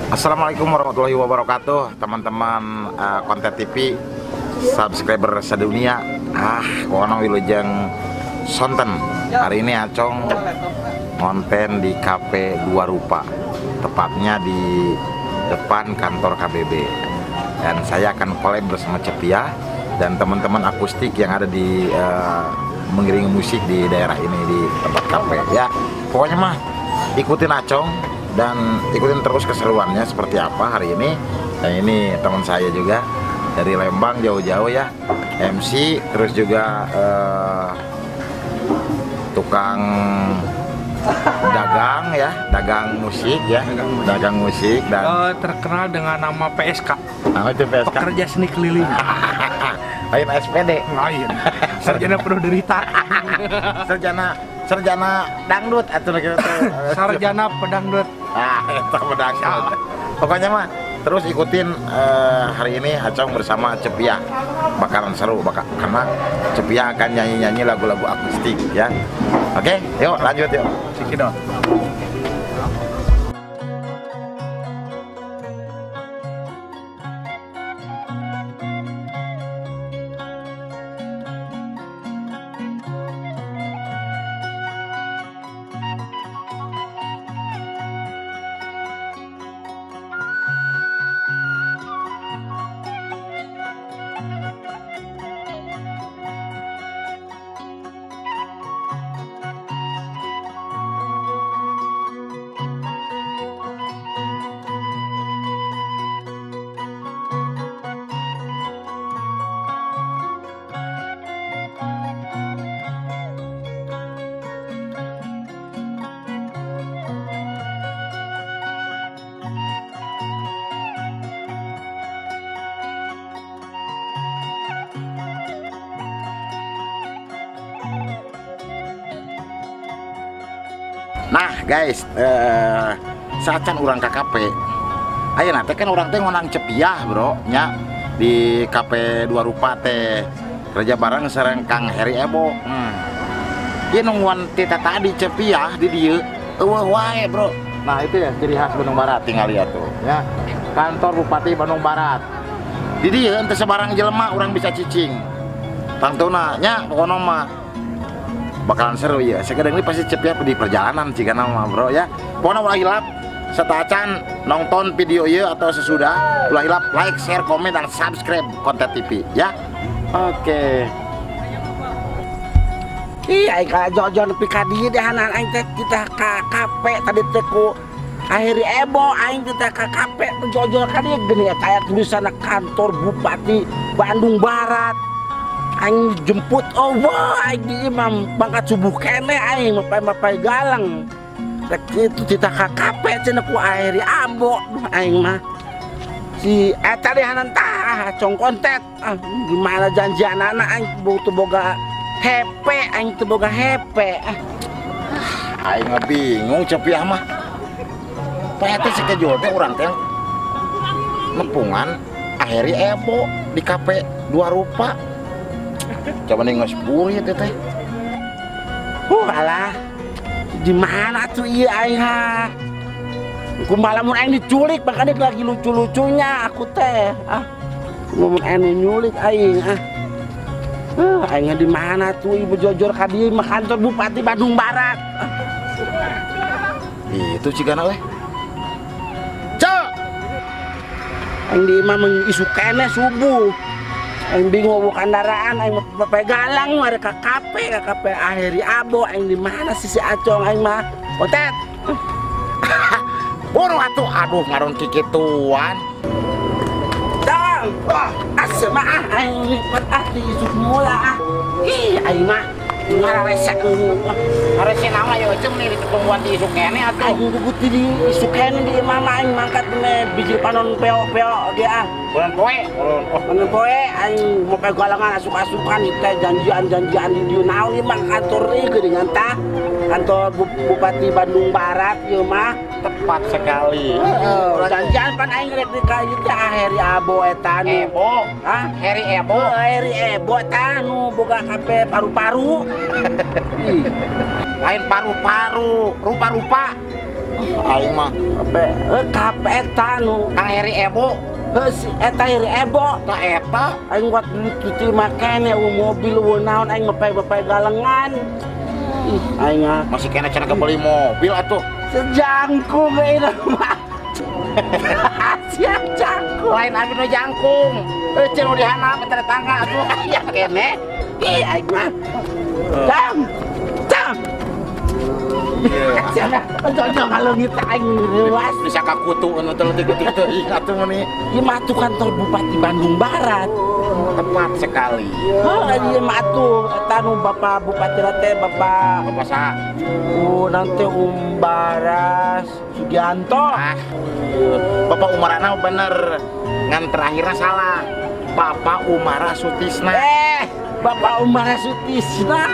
Assalamualaikum warahmatullahi wabarakatuh, teman-teman konten TV, subscriber sedunia. Kono wilujeng sonten. Hari ini Acong konten di Cafe Dua Rupa, tepatnya di depan kantor KBB. Dan saya akan collab bersama Cepia dan teman-teman akustik yang ada di mengiringi musik di daerah ini di tempat kafe. Ya, pokoknya mah ikutin Acong dan ikutin terus keseruannya seperti apa hari ini. Dan ini teman saya juga dari Lembang jauh-jauh ya, MC, terus juga tukang dagang ya, dagang musik ya, dagang musik dan terkenal dengan nama PSK. Nama itu PSK, pekerja seni keliling. lain SPD, lain sarjana penuh derita. sarjana dangdut atau gitu. Sarjana pedangdut. Itu pedangdut. Pokoknya mah terus ikutin hari ini Acong bersama Cepia. Bakaran seru karena Cepia akan nyanyi-nyanyi lagu-lagu akustik ya. Oke, yuk lanjut yuk. Cikidot. Nah guys, saat orang ke kafe, ayo nanti kan orang teh ngonang Cepia bro, nya di Cafe Dua Rupa teh kerja bareng sareng Kang Heri Ebo. Dia nungguan tita tadi Cepia di dia, wae bro. Nah itu ya ciri khas Bandung Barat, tinggal lihat tuh ya, kantor Bupati Bandung Barat. Di dia ente sebarang jelema orang bisa cicing, tangtuna nya pokoknya mah bakalan seru ya. Sekarang ini pasti Cepia di perjalanan jika nama bro ya. Pokoknya ulah hilap setacan nonton video ya atau sesudah ulah hilap like, share, komen dan subscribe konten TV ya. Oke. Iya, kalau jojo nepi ka dieu deh anak aing teh kita ka kafe tadi teh ku akhiri Ebo aing teh ka kafe jojo ka dieu geuning aya tulisan kantor Bupati Bandung Barat. Aing jemput aing di imam bangkat subuh kene aing mapai galang rek itu kita ka kafe cenah ku akhiri Abo aing mah si eta deh tah cong kontet gimana janjian anak aing butuh boga hepe aing teu boga hepe Aing bingung Cepia mah pete sekejol teh urang teh nepungan akhiri Ebo di Cafe Dua Rupa. Coba nih ngespuri ya teteh. Alah, di mana tuh iya aing ha? Kumaha mun aing diculik makanya lagi lucu-lucunya aku teh. Mun aing nyulik aing aing di mana tuh ibu jojor ka dieu mah kantor Bupati Bandung Barat. Itu cigana weh. Cok. Aing di imah isu kene subuh. Aing bingung bukan kendaraan, aing pegalang mari ka kafe akhiri Abo aing di mana si Acong aing mah. Otet. Buru atuh, aduh ngaron kikituan. Dang, asma aing lipat di isuk mula Ih, aing mah ngarese nama ya cem nih ketemuan di isuk kene atuh. Aing gugut di isuk kene di mama aing mangkat me biji panon peo dia. Bulan poe. Mana poe aing mau pegalangan asuk-asukan teh janjian-janjian di dieu naon ieu mah kantor ieu geuningan tah. Kantor Bupati Bandung Barat ieu mah Tepat sekali. janjian pan aing rek di ka ieu teh Heri Abo eta nu. Ebo. Hah? Heri Ebo. Heri Ebo tah nu boga kape paru-paru. Ih, Lain paru-paru, rupa-rupa. Aing mah kape eta nu. Kang Heri Ebo. Si eta Heri Ebo. Tak eta. Aing buat cuci makane mobil naon aing mepay galengan. Ih, aing Masih kena cara kebeli mobil atuh. sejangkung ini mah. Siap jangkung. Lain abi nu jangkung. Cenu dihanap eta tangga atuh. Ya kene. Ih, aing mah. Jam. Siapa? Jojo kalau kita aing leuas. Bisa kakutu anu teu leutik-leutik teuing atuh meni. Ieu mah atuh kantor Bupati Bandung Barat. Tepat sekali. Ieu mah atuh eta nu Bapak Bupati teh Bapak Bapak sa. nanti Baras Sugianto. Bapak Umarana bener. Ngan terakhirnya salah. Bapak Umara Sutisna. Bapak Umar Sutisna.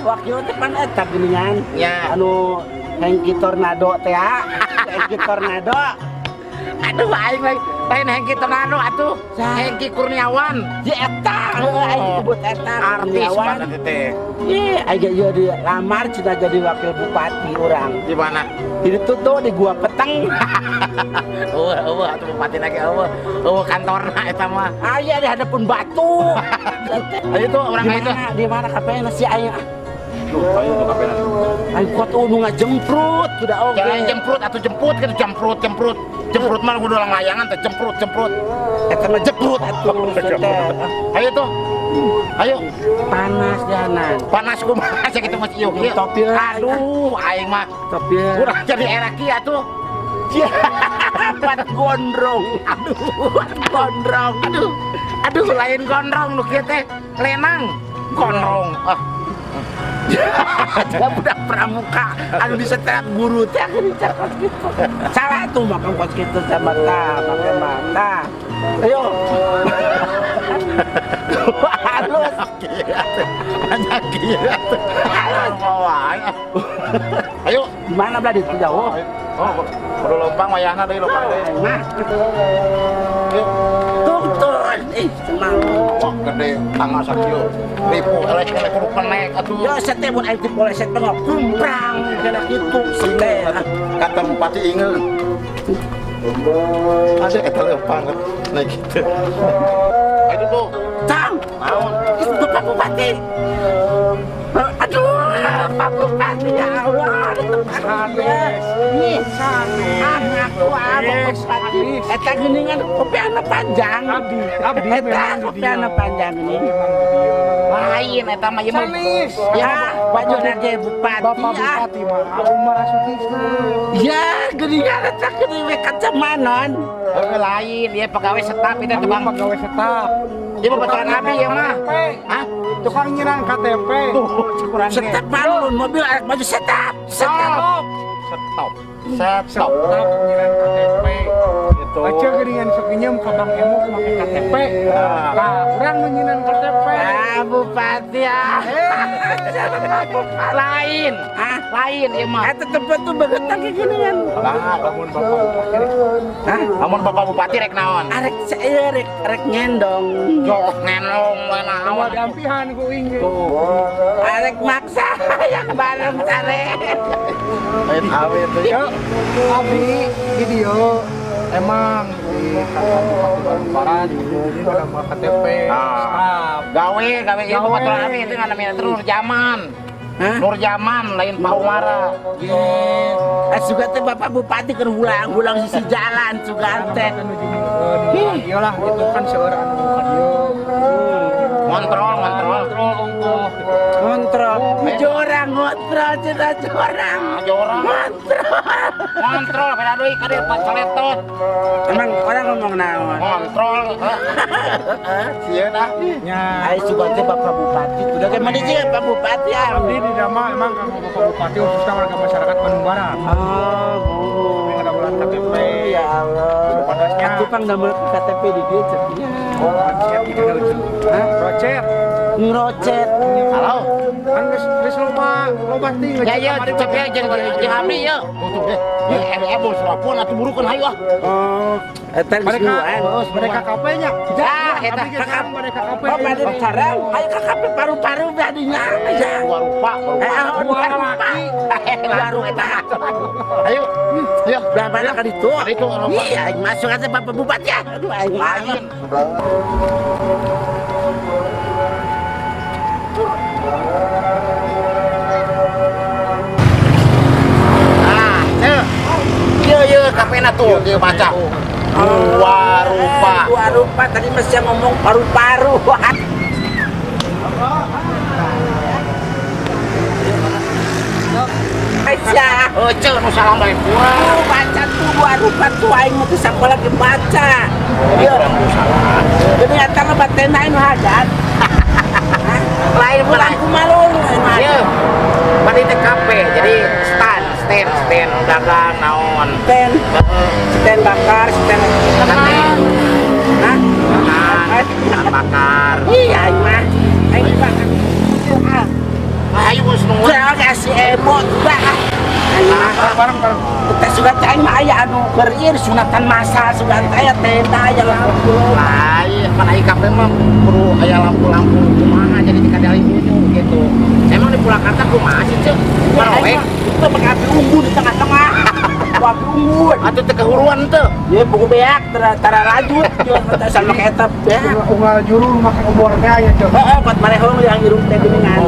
Wakil teh pan eta geuningan. Ya. Anu Hengki Tornado teh ya. Hengki Tornado. Aduh aing lain Hengki Tornado atuh. Sa. Hengki Kurniawan. Si eta, aing sebut eta Artis Kurniawan. mana teh? Ih, aja ieu dilamar cenah jadi wakil bupati urang. Di mana? Di tuh di gua peteng. Atuh bupati lagi kantorna eta mah. Aya di hadapan batu. Ayo tuh orang itu. Di mana kapena si aya? Duh, ayo tuh kapena. Aing kuat nu ngajemprut kuda oge. Jangan jemput atau jemput gitu jemprut. Jemprut mah kudu layangan teh jemprut. Eta mah jeprut atuh. Ayo tuh. Ayo. Panas jalan. Panas kumaha cek itu masih yuk. Topi. Aduh, aing mah Tapi urang jadi eraki atuh. buat gondrong. Aduh, lain gondrong lu kieu teh lenang. Gondrong. Ada budak pramuka anu disetrap guru teh anu dicakot gitu. Salah tuh makan kos kitu teh mata, pakai mata. Ayo. Halus. Hanya kira tuh. Ayo. Di mana belah di jauh? Kudu lompang wayahna deui lompang deui. Nah. Tuntun. Senang. Wah, gede tangga sakieu. Ribu elek-elek kudu penek atuh. Yo sete mun aing dipoleset tengok kumprang kana kitu sete. Kantor bupati ingeul. Ada eta leumpang naik kitu. Ayo tuh. Tang. Naon? Itu Pak Bupati. Aduh, Pak Bupati ya Allah. Nih, anakku apa Bupati? Eta geuningan kopiana panjang. Abdi Eta memang kopiana panjang ini. Lain eta mah ieu mah. Sanis. Ya, baju ge Bupati. Bapak Bupati mah Umar Sutisna. Ya, geuningan eta geuning kacamanon. Lain, dia pegawai staf itu tukang. Pegawai staf. Dia bebocoran abi ya mah. Hah? Tukang nyerang KTP. Tuh, kurang Setap palun mobil baju setap. Setap. Stop. Stop nyerang KTP. Gitu. Aja geuningan sok nyeum ka Bang Emo make KTP. Nah, urang nu nyieun KTP. Bupati ya. Lain. Lain ieu mah. Eta tempat tuh begetang kayak gini kan. Nah, lamun Bapak Bupati. Hah? Lamun Bapak Bupati rek naon? Arek saya rek ngendong. Jok nenong we Sama naon. dampihan ku inge. Arek maksa yang bareng sare. Lain awe teh. Yo, abdi video emang di kantor Bupati Bandung Barat ini udah mau KTP. Staf. Gawe ieu bebocoran abi itu nganamina terus zaman. Hah? Nur Zaman lain Pak Umara. Suga teh Bapak Bupati keur ulang sisi jalan suga teh. Iyalah itu kan seorang anu radio. Kontrol. Kontrol. Jorang kontrol cenah jorang. Aja orang. Kontrol beda deui ka dieu pacaletot. Emang orang ngomong naon? Kontrol. Sieun ah. Nya Ai suga teh Bapak Bupati udah ke mana sih Pak Bupati abdi di Dama emang kanggo Bapak Bupati khususnya warga masyarakat Bandung Barat. Oh, Ini ada bulan KTP. ya Allah. Padasnya tukang damel KTP di dia cepinya. Rocet. Ngerocet. Halo. Kan geus loba ting. Ya cepet jeung abdi ya. Tuh ya bos telepon atuh burukeun hayu ah. Oh, eta mereka KP-nya. Ya, eta KKP. Mereka KP. Oh, pada sekarang ayo KKP paru-paru badinya aja. Rupa. Baru eta. Ayo. Berapa kali itu? Itu iya, aing masuk aja Bapak Bupati ya. Aduh, aing main. Iya, kapena tuh, dia baca. Dua rupa. Tadi masih ngomong paru-paru. Aja. Oh, cel, nu salam bae. Baca tuh dua rupa tuh aing mah geus sakola ge baca. Ieu. Jadi eta mah batena anu hadat. Lain pulang kumalun. Iya. Bari TKP, jadi stand dagang naon. Stand bakar, stand Hah? Stand bakar. Iya, aing mah. Aing bakar. Ayo bos nunggu. Saya kasih emot juga. Bareng. Kita sudah aing mah aya anu berieu sunatan masal sudah aya tenda aya lampu. Lain, kan ai kafe mah perlu aya lampu-lampu kumaha jadi dikadali gitu. Emang di Purwakarta kumaha sih, Cek? Maroek. Itu pakai api unggun di tengah-tengah. Api unggun. Atuh teu kehuruan teu. Ya buku beak tara lanjut jeung sama kayak etap beak. Unggal juru make obor teh aya teh. Heeh, buat marehong yang ngirum teh geuningan.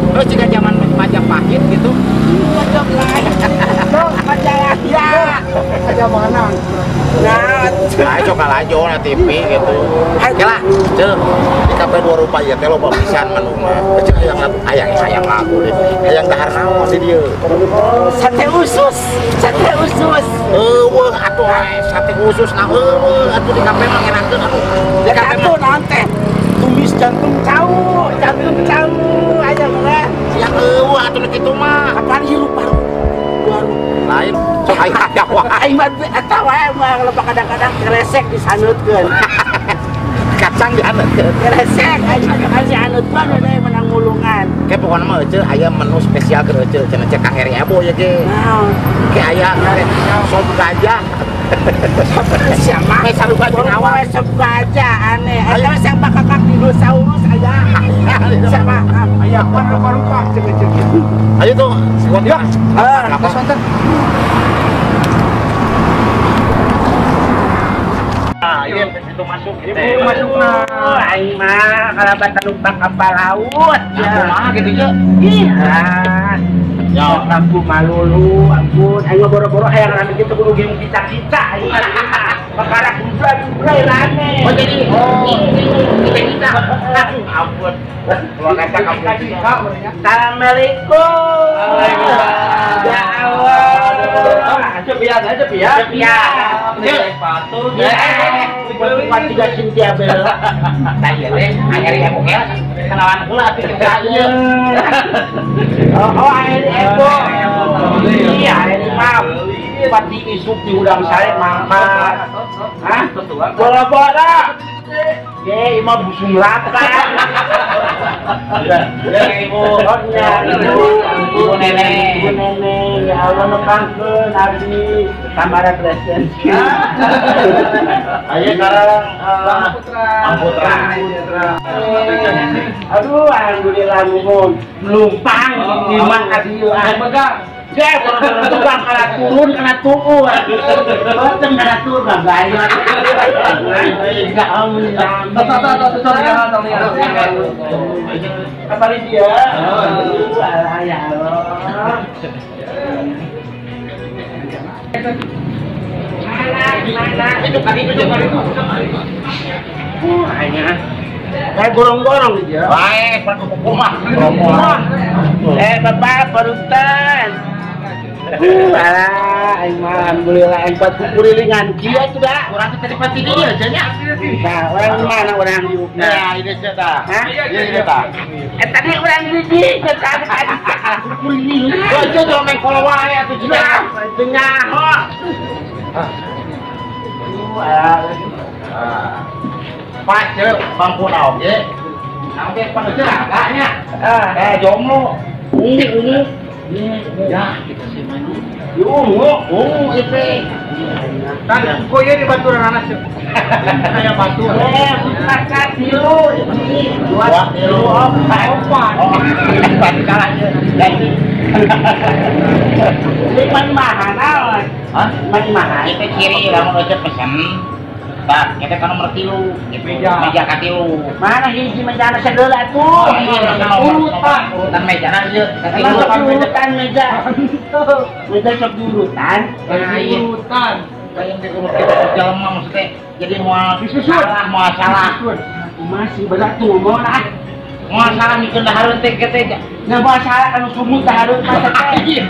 Terus jika zaman Majapahit gitu. Cocok lain. Tuh, Majaya. Aja mana? Nah, Ayo coba lajo na TV gitu. Oke lah, Cek. Di kafe 2 rupa ya teh loba pisan menu mah. Cek hayang lagu deh. Hayang dahar naon di dieu. sate usus. Weuh atuh sate khusus nah atuh di kafe mah ngenakeun atuh. Di kafe mah naon teh? Tumis jantung cau aja mah. siang atuh kitu mah. Apaan ieu lupa? Lain sok aya wae. Aing mah eta wae mah loba kadang-kadang kresek disanutkeun. Kacang dianutkeun. Kresek aing mah dianutkeun we menang ngulungan. Ke pokona mah eueuh aya menu spesial keur eueuh cenah cek Kang Heri Ebo ya ge. Naon? Ke aya sop gajah. Siapa? Saru baju Awal sop gajah aneh. Eta yang bakakak dinosaurus aya. Siapa? Aya rupa cek. Ayo tuh, buat ya. Lapas wonten. Iya, itu masuk. Ibu masuk nah. Aing mah kalabatan numpak kapal laut. Ya, mah gitu ya. Iya. Ya, Lampu malulu, ampun. Aing mah boro-boro hayang rame kitu kudu geung kita-kita aing mah. Bakara kuda rame. oh jadi kita. Ampun. Kalau kata kamu Assalamualaikum. Ya Allah. Cepian. Patur. Buat 3 Cynthia Bel. Tah ieu teh Heri Ebo ke kenalan heula atuh kita ieu. Oh, Heri Ebo. Iya, Heri Mam. Pati isuk di udang sare mangkat. Hah? Bola-bola. Ye, imah busung laka. Ya, Ibu. Ibu nenek. Ya Allah nepangkeun abdi kamara presiden. Ayo sekarang Amputra. Aduh, alhamdulillah melumpang di mah adieu. Saya bener-bener tukang kena turun, kena tuku. Boten kena turun, gak gaya. Gak om. Apa dia? Alah ya Allah. Mana? Itu kali itu. Hanya kayak gorong-gorong dia. Baik, Pak Kumah. Bapak barusan. Alah, alhamdulillah empat kurilingan kia sudah. Orang tadi pasti dia aja nya. Nah, orang mana orang di UPN? Ya, ini sudah. Hah? Ini sudah. Tadi orang di tadi kurilingan. Oh, itu tuh main kalau wae atuh cenah. Tengah. Pak cek bangku oke. Oke panuh agaknya. Jomblo. Ini ya kita sih main. Itu. Kan kok ya di baturan anak sih. Kayak batu. Makan dulu. Buat dulu Opan. Tadi kalahnya. Ini mahal. Hah? Mahal. Itu ciri lamun aja pesan. Tak, kita kan nomor 3. Meja ka 3. Mana hiji meja segala tuh. Urutan meja na ieu. Emang urutan meja. Meja sok urutan. Urutan. Kayak di rumah kita jelema maksudnya jadi mau salah. Masih berat tuh ngomong ah. Mau salah mikeun da hareun teh Nah masalah kan sumut harus masa teh.